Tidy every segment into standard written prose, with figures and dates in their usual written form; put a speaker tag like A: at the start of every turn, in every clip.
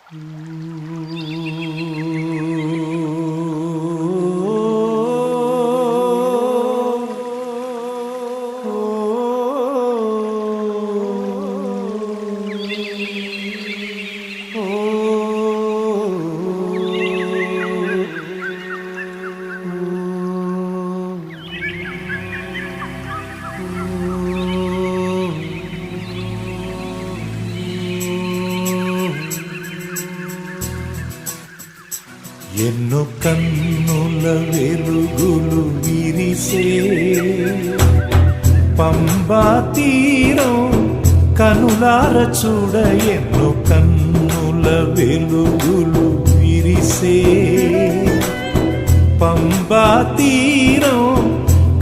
A: ఎన్నో కన్నుల వెలుగులు విరిసే పంబా తీరం కనులార చూడ. ఎన్నో కన్నుల వెలుగులు విరిసే పంబా తీరం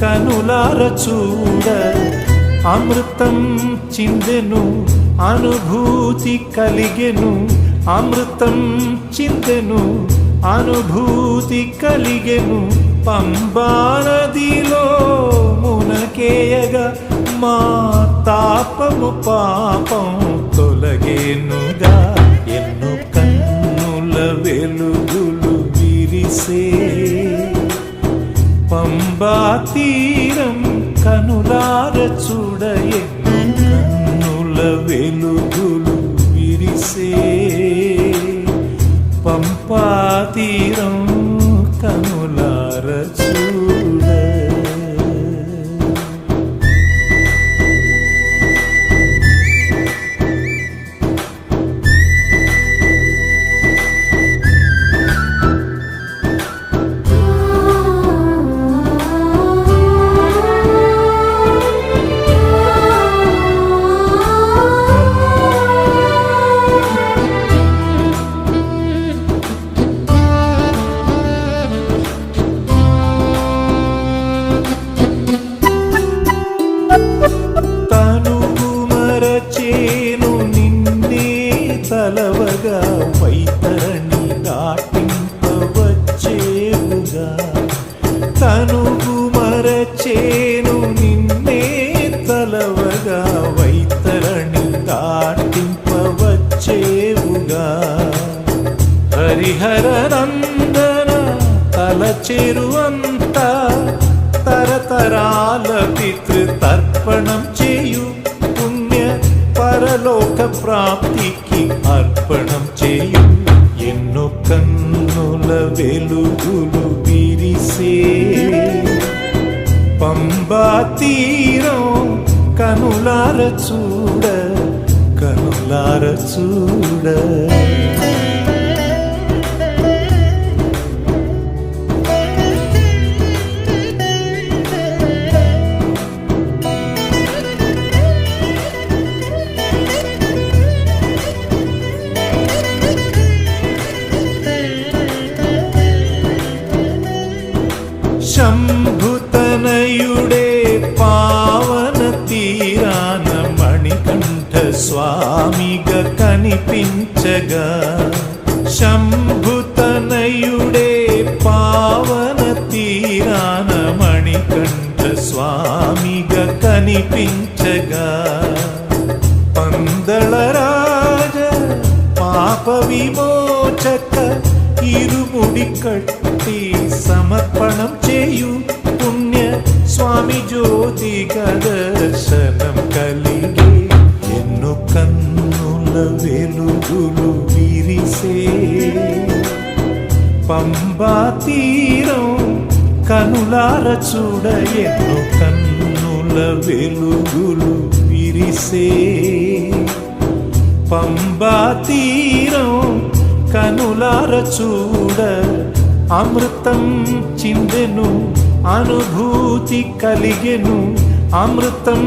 A: కనులార చూడ. అమృతం చిందెను అనుభూతి కలిగెను, అమృతం చిందెను అనుభూతి కలిగెను. పంబా నదిలో మునకేయగా మా తాపము పాపం తొలగేనుగా. ఎన్నో కన్నుల వెలుగులు విరిసే పంబా తీరం కనులార చూడ. ఎన్నో కన్నుల వెలుగులు విరిసే పంపా తీరం కనులార చూడ. తలవగా వైతరణి దాటింపవచ్చేవుగా. తనుగు మరచేను నిన్నే తలవగా వైతరణి దాటింపవచ్చేవుగా. హరిహర నందన తలచెరువంత తరతరాల పితృతర్పణం చేయు పుణ్య పరలోక ప్రాప్తికి అర్పణం చేయు. ఎన్నో కన్నుల వెలుగులు విరిసే పంబా తీరం కనులార చూడ, కనులార చూడ. శంభుతనయుడే పావన తీరాన మణికంఠ స్వామిగా కనిపించగా. శంభుతనయుడే పావన తీరాన మణికంఠ స్వామిగా కనిపించగా. పందళరాజ పాప విమోచక ఇరుముడి కట్టి సమర్పణం చేయు పుణ్య స్వామి జ్యోతిగా దర్శనం కలిగే. ఎన్నో కన్నుల వెలుగులు విరిసే పంబా తీరం కనులార చూడ. ఎన్నో కన్నుల వెలుగులు విరిసే పంబా తీరం కనులార చూడ. అమృతం చిందెను అనుభూతి కలిగెను, అమృతం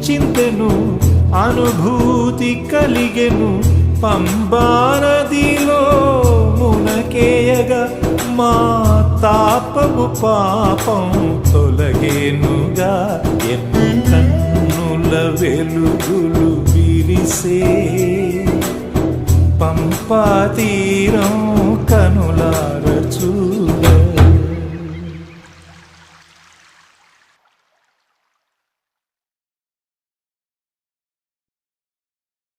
A: చిందెను అనుభూతి కలిగెను. పంబా నదిలో మునకేయగా మా తాపము పాపం తొలగేనుగా. ఎన్నో కన్నుల వెలుగులు విరిసే పంపా తీరం కనులార